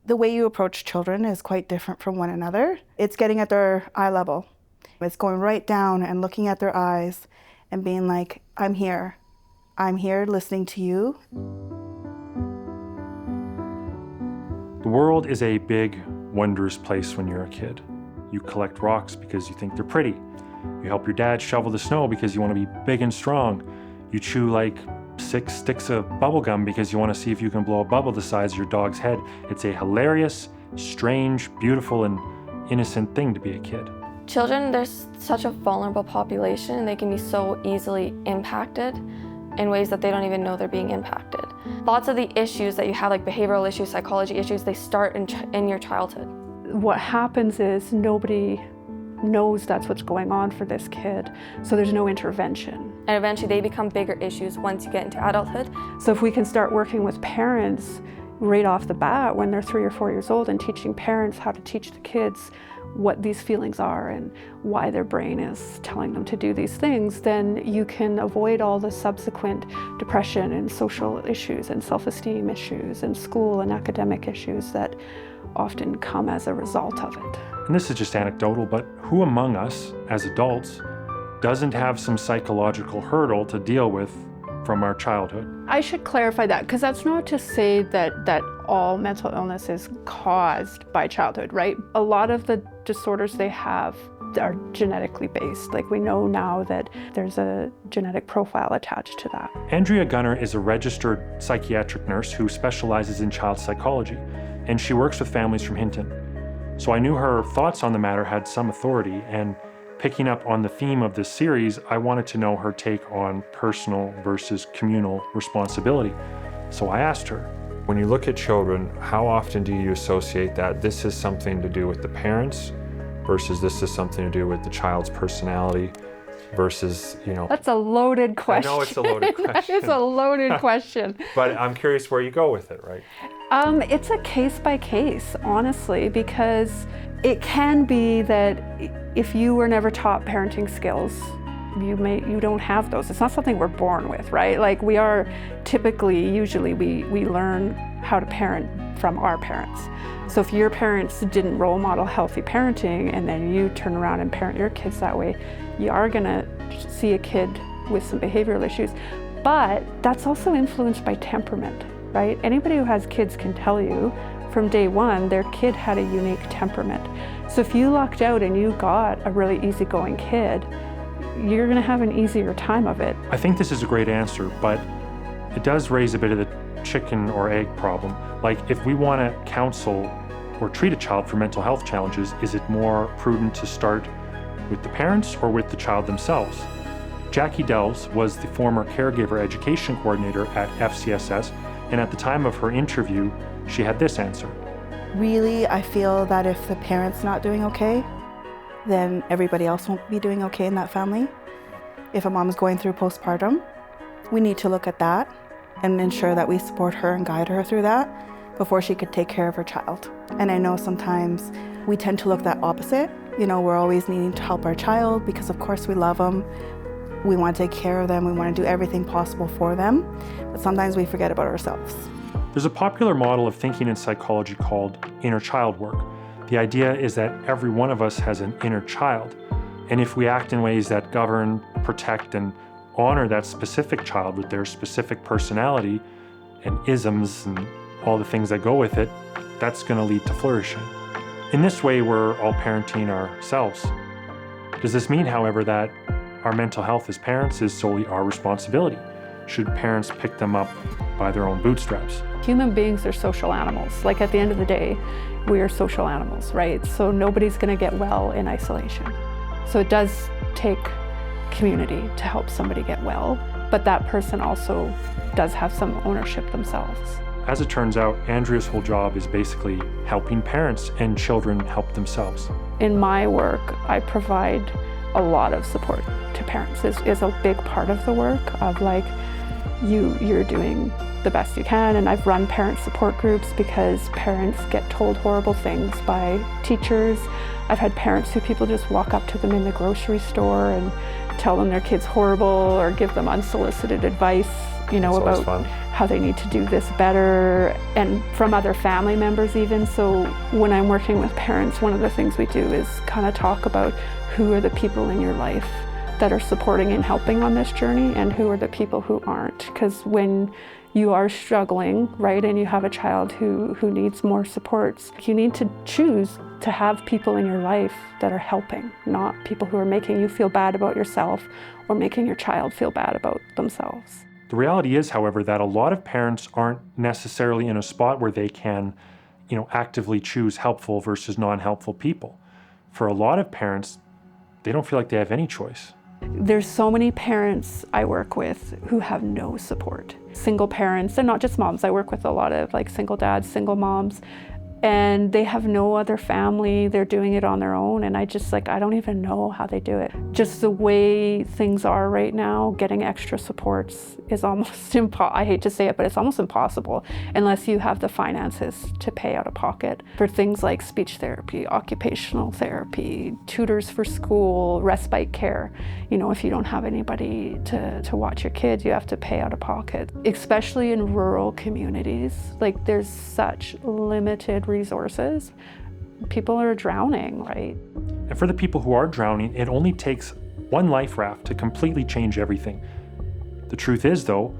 The way you approach children is quite different from one another. It's getting at their eye level. It's going right down and looking at their eyes and being like, I'm here listening to you. The world is a big, wondrous place when you're a kid. You collect rocks because you think they're pretty. You help your dad shovel the snow because you want to be big and strong. You chew like 6 sticks of bubble gum because you want to see if you can blow a bubble the size of your dog's head. It's a hilarious, strange, beautiful, and innocent thing to be a kid. Children, they're such a vulnerable population, and they can be so easily impacted in ways that they don't even know they're being impacted. Lots of the issues that you have, like behavioral issues, psychology issues, they start in your childhood. What happens is nobody knows that's what's going on for this kid, so there's no intervention. And eventually they become bigger issues once you get into adulthood. So if we can start working with parents right off the bat when they're 3 or 4 years old and teaching parents how to teach the kids what these feelings are and why their brain is telling them to do these things, then you can avoid all the subsequent depression and social issues and self-esteem issues and school and academic issues that often come as a result of it. And this is just anecdotal, but who among us as adults doesn't have some psychological hurdle to deal with from our childhood? I should clarify that, because that's not to say that all mental illness is caused by childhood, right? A lot of the disorders they have are genetically based. Like, we know now that there's a genetic profile attached to that. Andrea Gunner is a registered psychiatric nurse who specializes in child psychology, and she works with families from Hinton. So I knew her thoughts on the matter had some authority, and picking up on the theme of this series, I wanted to know her take on personal versus communal responsibility. So I asked her, when you look at children, how often do you associate that this is something to do with the parents versus this is something to do with the child's personality versus, That's a loaded question. I know it's a loaded question. That is a loaded question. But I'm curious where you go with it, right? It's a case by case, honestly, because it can be that if you were never taught parenting skills, you don't have those. It's not something we're born with, right? Like, we are usually we learn how to parent from our parents. So if your parents didn't role model healthy parenting and then you turn around and parent your kids that way, you are gonna see a kid with some behavioral issues. But that's also influenced by temperament, right? Anybody who has kids can tell you from day one, their kid had a unique temperament. So if you lucked out and you got a really easygoing kid, you're gonna have an easier time of it. I think this is a great answer, but it does raise a bit of the chicken or egg problem. Like, if we wanna counsel or treat a child for mental health challenges, is it more prudent to start with the parents or with the child themselves? Jackie Delves was the former caregiver education coordinator at FCSS, and at the time of her interview, she had this answer. Really, I feel that if the parent's not doing okay, then everybody else won't be doing okay in that family. If a mom's going through postpartum, we need to look at that and ensure that we support her and guide her through that before she could take care of her child. And I know sometimes we tend to look that opposite. We're always needing to help our child because of course we love them. We want to take care of them. We want to do everything possible for them. But sometimes we forget about ourselves. There's a popular model of thinking in psychology called inner child work. The idea is that every one of us has an inner child. And if we act in ways that govern, protect, and honor that specific child with their specific personality and isms and all the things that go with it, that's going to lead to flourishing. In this way, we're all parenting ourselves. Does this mean, however, that our mental health as parents is solely our responsibility? Should parents pick them up by their own bootstraps? Human beings are social animals. Like, at the end of the day, we are social animals, right? So nobody's gonna get well in isolation. So it does take community to help somebody get well, but that person also does have some ownership themselves. As it turns out, Andrea's whole job is basically helping parents and children help themselves. In my work, I provide a lot of support to parents. Is a big part of the work of, like, you're doing the best you can. And I've run parent support groups because parents get told horrible things by teachers. I've had parents who people just walk up to them in the grocery store and tell them their kid's horrible or give them unsolicited advice, That's about fun. how they need to do this better, and from other family members even. So when I'm working with parents, one of the things we do is kind of talk about who are the people in your life that are supporting and helping on this journey, and who are the people who aren't. Because when you are struggling, right, and you have a child who needs more supports, you need to choose to have people in your life that are helping, not people who are making you feel bad about yourself or making your child feel bad about themselves. The reality is, however, that a lot of parents aren't necessarily in a spot where they can, actively choose helpful versus non-helpful people. For a lot of parents, they don't feel like they have any choice. There's so many parents I work with who have no support. Single parents, and not just moms. I work with a lot of single dads, single moms, and they have no other family. They're doing it on their own, and I don't even know how they do it. Just the way things are right now, getting extra supports is almost I hate to say it, but it's almost impossible unless you have the finances to pay out of pocket for things like speech therapy, occupational therapy, tutors for school, respite care. If you don't have anybody to watch your kids, you have to pay out of pocket. Especially in rural communities, there's such limited resources. People are drowning, right? And for the people who are drowning, it only takes one life raft to completely change everything. The truth is, though,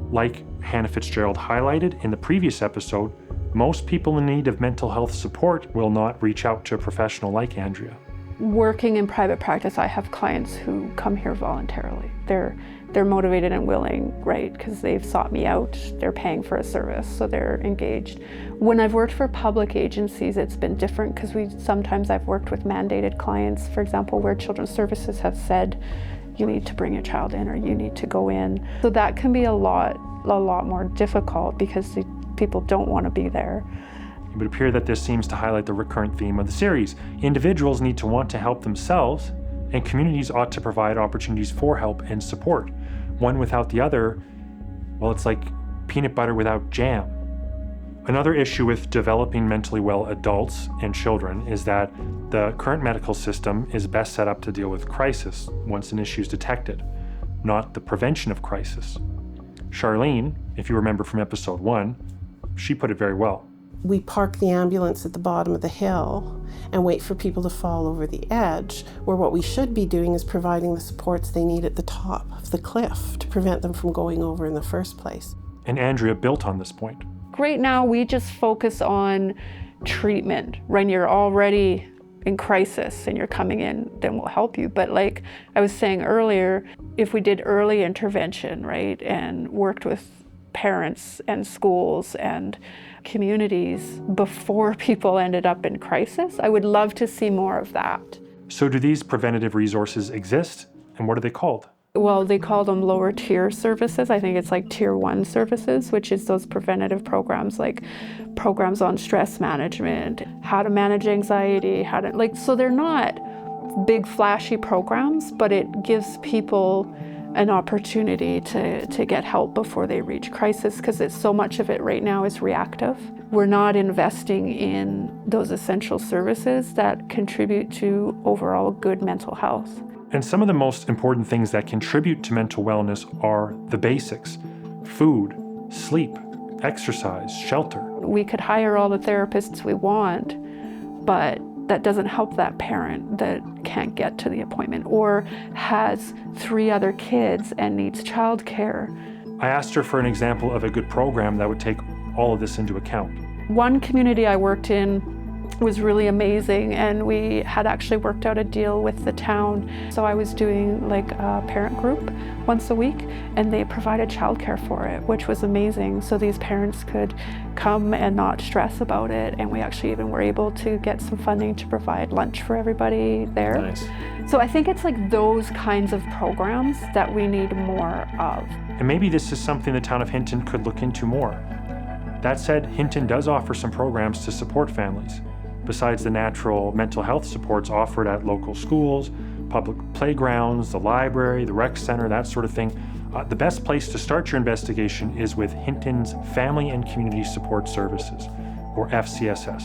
like Hannah Fitzgerald highlighted in the previous episode, most people in need of mental health support will not reach out to a professional like Andrea. Working in private practice, I have clients who come here voluntarily. They're motivated and willing, right? Because they've sought me out. They're paying for a service, so they're engaged. When I've worked for public agencies, it's been different because sometimes I've worked with mandated clients, for example, where Children's Services have said, you need to bring your child in or you need to go in. So that can be a lot more difficult because the people don't want to be there. It would appear that this seems to highlight the recurrent theme of the series. Individuals need to want to help themselves, and communities ought to provide opportunities for help and support. One without the other, well, it's like peanut butter without jam. Another issue with developing mentally well adults and children is that the current medical system is best set up to deal with crisis once an issue is detected, not the prevention of crisis. Charlene, if you remember from episode 1, she put it very well. We park the ambulance at the bottom of the hill and wait for people to fall over the edge, where what we should be doing is providing the supports they need at the top of the cliff to prevent them from going over in the first place. And Andrea built on this point. Right now, we just focus on treatment. When you're already in crisis and you're coming in, then we'll help you. But like I was saying earlier, if we did early intervention, right, and worked with parents and schools and communities before people ended up in crisis, I would love to see more of that. So do these preventative resources exist, and what are they called? Well, they call them lower tier services. I think it's like tier 1 services, which is those preventative programs, like programs on stress management, how to manage anxiety, so they're not big flashy programs, but it gives people an opportunity to get help before they reach crisis, because so much of it right now is reactive. We're not investing in those essential services that contribute to overall good mental health. And some of the most important things that contribute to mental wellness are the basics: food, sleep, exercise, shelter. We could hire all the therapists we want, but that doesn't help that parent that can't get to the appointment or has 3 other kids and needs childcare. I asked her for an example of a good program that would take all of this into account. One community I worked in was really amazing, and we had actually worked out a deal with the town. So I was doing like a parent group once a week, and they provided childcare for it, which was amazing. So these parents could come and not stress about it, and we actually even were able to get some funding to provide lunch for everybody there. Nice. So I think it's like those kinds of programs that we need more of. And maybe this is something the town of Hinton could look into more. That said, Hinton does offer some programs to support families. Besides the natural mental health supports offered at local schools, public playgrounds, the library, the rec center, that sort of thing, the best place to start your investigation is with Hinton's Family and Community Support Services, or FCSS.